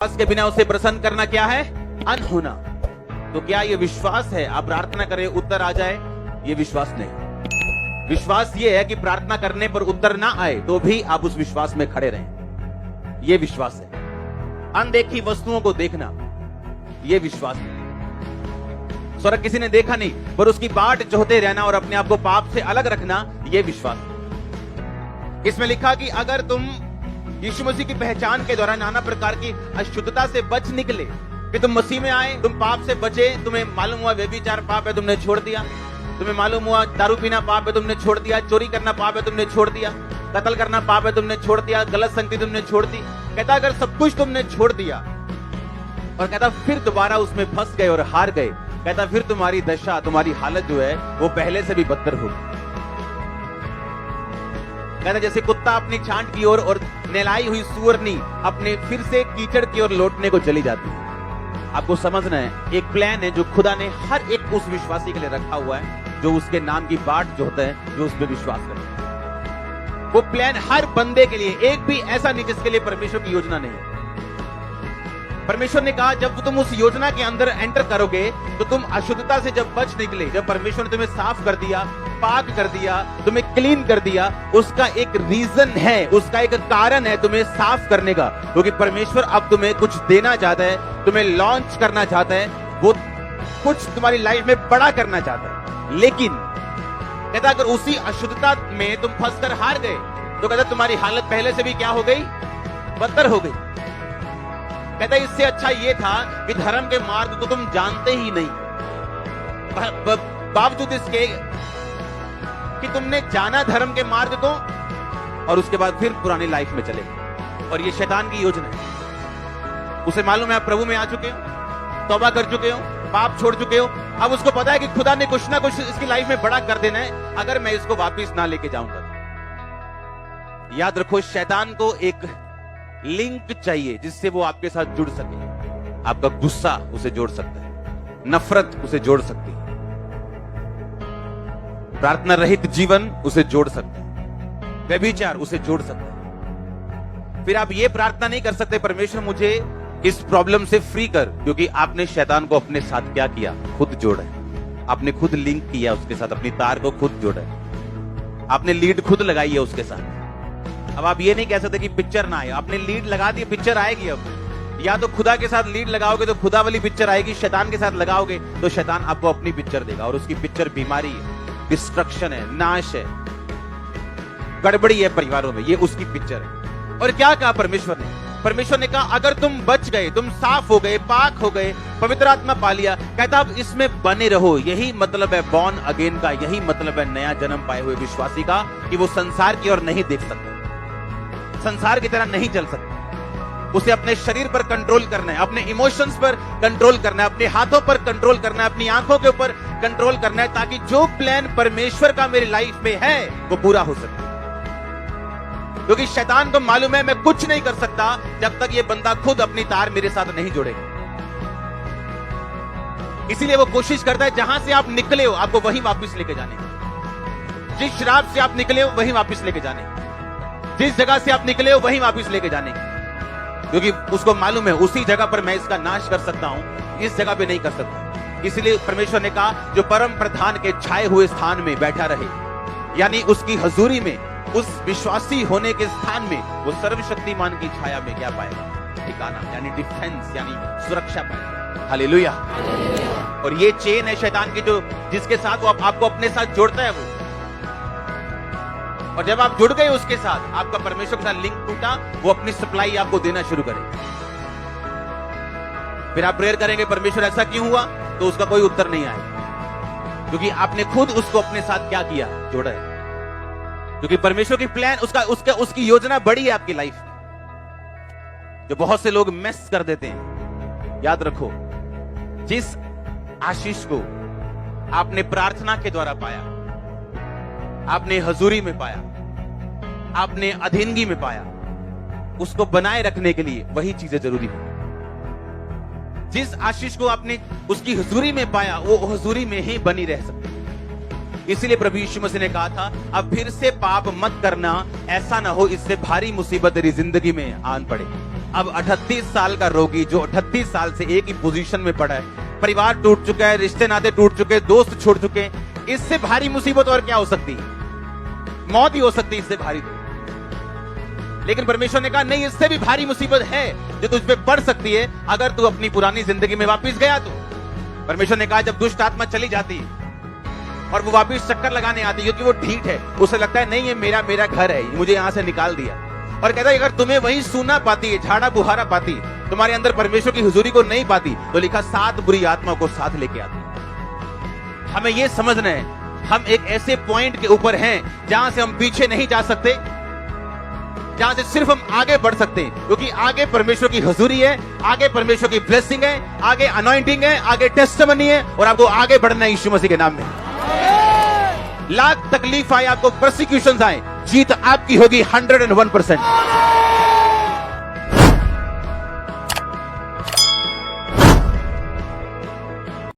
विश्वास के बिना उसे प्रसन्न करना क्या है? अनहोना। तो क्या ये विश्वास है आप प्रार्थना करें उत्तर आ जाए? ये विश्वास नहीं। विश्वास ये है कि प्रार्थना करने पर उत्तर ना आए तो भी आप उस विश्वास में खड़े रहें। ये विश्वास है। अनदेखी वस्तुओं को देखना, ये विश्वास है। स्वर्ग किसी ने देखा नहीं पर उसकी बाट जोहते रहना और अपने आप को पाप से अलग रखना, ये विश्वास है। इसमें लिखा कि अगर तुम यीशु मसीह की पहचान के दौरान नाना प्रकार की अशुद्धता से बच निकले, कि तुम मसीह में आए, तुम पाप से बचे, तुम्हें मालूम हुआ व्यभिचार पाप है, तुमने छोड़ दिया, तुम्हें मालूम हुआ दारू पीना पाप है, तुमने छोड़ दिया, चोरी करना पाप है, तुमने छोड़ दिया, कत्ल करना पाप है, तुमने छोड़ दिया, गलत संगति तुमने छोड़ दी। कहता अगर सब कुछ तुमने छोड़ दिया और कहता फिर दोबारा उसमें फंस गए और हार गए, कहता फिर तुम्हारी दशा, तुम्हारी हालत जो है वो पहले से भी बदतर होगी। कहता जैसे कुत्ता अपनी छांट की ओर और नहलाई हुई सूअरनी अपने फिर से कीचड़ की ओर लौटने को चली जाती है। आपको समझना है एक प्लान है जो खुदा ने हर एक उस विश्वासी के लिए रखा हुआ है जो उसके नाम की बाट जो होता है, जो उस पर विश्वास करता है। वो प्लान हर बंदे के लिए, एक भी ऐसा नहीं जिसके लिए परमेश्वर की योजना नहीं। परमेश्वर ने कहा जब तुम उस योजना के अंदर एंटर करोगे तो तुम अशुद्धता से जब बच निकले, जब परमेश्वर ने तुम्हें साफ कर दिया, पाक कर दिया, तुम्हें क्लीन कर दिया, उसका एक रीजन है, उसका एक कारण है तुम्हें साफ करने का, क्योंकि परमेश्वर अब तुम्हें कुछ देना चाहता है, तुम्हें लॉन्च करना चाहता है, वो कुछ तुम्हारी लाइफ में बड़ा करना चाहता है। लेकिन कहता अगर उसी अशुद्धता में तुम फंसकर हार गए तो कहता तुम्हारी हालत पहले से भी क्या हो गई? बदतर हो गई। कहता इससे अच्छा ये था कि धर्म के मार्ग को तुम जानते ही नहीं, बावजूद इसके कि तुमने जाना धर्म के मार्ग को और उसके बाद फिर पुरानी लाइफ में चले गए। और ये शैतान की योजना है। उसे मालूम है आप प्रभु में आ चुके हो, तौबा कर चुके हो, पाप छोड़ चुके हो, अब उसको पता है कि खुदा ने कुछ ना कुछ इसकी लाइफ में बड़ा कर देना है अगर मैं इसको वापिस ना लेके जाऊंगा। याद रखो शैतान को एक लिंक चाहिए जिससे वो आपके साथ जुड़ सके। आपका गुस्सा उसे जोड़ सकता है, नफरत उसे जोड़ सकती है, प्रार्थना रहित जीवन उसे जोड़ सकता है, व्यभिचार उसे जोड़ सकता है। फिर आप ये प्रार्थना नहीं कर सकते परमेश्वर मुझे इस प्रॉब्लम से फ्री कर, क्योंकि आपने शैतान को अपने साथ क्या किया? खुद जोड़ा है। आपने खुद लिंक किया उसके साथ, अपनी तार को खुद जोड़ा है, आपने लीड खुद लगाई है उसके साथ। अब आप ये नहीं कह सकते कि पिक्चर ना आए, आपने लीड लगा दी, पिक्चर आएगी। अब या तो खुदा के साथ लीड लगाओगे तो खुदा वाली पिक्चर आएगी, शैतान के साथ लगाओगे तो शैतान आपको अपनी पिक्चर देगा, और उसकी पिक्चर बीमारी है, डिस्ट्रक्शन है, नाश है, गड़बड़ी है परिवारों में, ये उसकी पिक्चर है। और क्या कहा परमेश्वर ने? परमेश्वर ने कहा अगर तुम बच गए, तुम साफ हो गए, पाक हो गए, पवित्र आत्मा पा लिया, कहता अब इसमें बने रहो। यही मतलब है बॉर्न अगेन का, यही मतलब है नया जन्म पाए हुए विश्वासी का, कि वो संसार की ओर नहीं देख सकता, संसार की तरह नहीं चल सकता। उसे अपने शरीर पर कंट्रोल करना है, अपने इमोशंस पर कंट्रोल करना है, अपने हाथों पर कंट्रोल करना है, अपनी आंखों के ऊपर कंट्रोल करना है, ताकि जो प्लान परमेश्वर का मेरी लाइफ में है वो पूरा हो सके। क्योंकि शैतान को मालूम है मैं कुछ नहीं कर सकता जब तक ये बंदा खुद अपनी तार मेरे साथ नहीं जोड़ेगा। इसीलिए वो कोशिश करता है जहां से आप निकले हो आपको वहीं वापस लेके जाने, जिस शराब से आप निकले हो वहीं वापस लेके जाने, जिस जगह से आप निकले हो वहीं वापस लेके जाने, क्योंकि उसको मालूम है उसी जगह पर मैं इसका नाश कर सकता हूं, इस जगह पे नहीं कर सकता। इसलिए परमेश्वर ने कहा जो परम प्रधान के छाए हुए स्थान में बैठा रहे, यानी उसकी हजूरी में, उस विश्वासी होने के स्थान में वो सर्वशक्तिमान की छाया में क्या पाएगा? ठिकाना, यानी डिफेंस, यानी सुरक्षा पाएगा। हालेलुया। और ये चेन है शैतान की जो जिसके साथ वो आपको अपने साथ जोड़ता है वो, और जब आप जुड़ गए उसके साथ, आपका परमेश्वर के साथ लिंक टूटा, वो अपनी सप्लाई आपको देना शुरू करेगा। फिर आप प्रेयर करेंगे परमेश्वर ऐसा क्यों हुआ, तो उसका कोई उत्तर नहीं आएगा, क्योंकि आपने खुद उसको अपने साथ क्या किया? जोड़ा है। क्योंकि परमेश्वर की प्लान, उसकी योजना बड़ी है आपकी लाइफ में, जो बहुत से लोग मिस कर देते हैं। याद रखो जिस आशीष को आपने प्रार्थना के द्वारा पाया, आपने हजूरी में पाया, आपने अधीनगी में पाया, उसको बनाए रखने के लिए वही चीजें जरूरी है। जिस आशीष को आपने उसकी हजूरी में पाया वो हजूरी में ही बनी रह सकती। इसीलिए प्रभु यीशु मसीह ने कहा था अब फिर से पाप मत करना, ऐसा ना हो इससे भारी मुसीबत तेरी जिंदगी में आन पड़े। अब 38 साल का रोगी जो 38 साल से एक ही पोजीशन में पड़ा है, परिवार टूट चुका है, रिश्ते नाते टूट चुके हैं, दोस्त छोड़ चुके हैं, इससे भारी मुसीबत और क्या हो सकती है? मौत ही हो सकती है इससे भारी तो। लेकिन परमेश्वर ने कहा नहीं, इससे भी भारी मुसीबत है जो तुझ पे पड़ सकती है अगर तू अपनी पुरानी जिंदगी में वापस गया तो। परमेश्वर ने कहा जब दुष्ट आत्मा चली जाती है और वो वापस चक्कर लगाने आती है क्योंकि वो ढीठ है, उसे लगता है नहीं ये मेरा घर है, मुझे यहां से निकाल दिया, और कहता है अगर तुम्हें वही सूना पाती है, झाड़ा बुहारा पाती, तुम्हारे अंदर परमेश्वर की हुजूरी को नहीं पाती, तो लिखा 7 बुरी आत्मा को साथ लेके आती। हमें यह समझना है हम एक ऐसे पॉइंट के ऊपर हैं जहां से हम पीछे नहीं जा सकते, जहां से सिर्फ हम आगे बढ़ सकते हैं, क्योंकि आगे परमेश्वर की हुजूरी है, आगे परमेश्वर की ब्लेसिंग है, आगे अनॉइंटिंग है, आगे टेस्टिमनी है, और आपको आगे बढ़ना है यीशु मसीह के नाम में। लाख तकलीफ आए, आपको प्रोसिक्यूशन आए, जीत आपकी होगी 101%।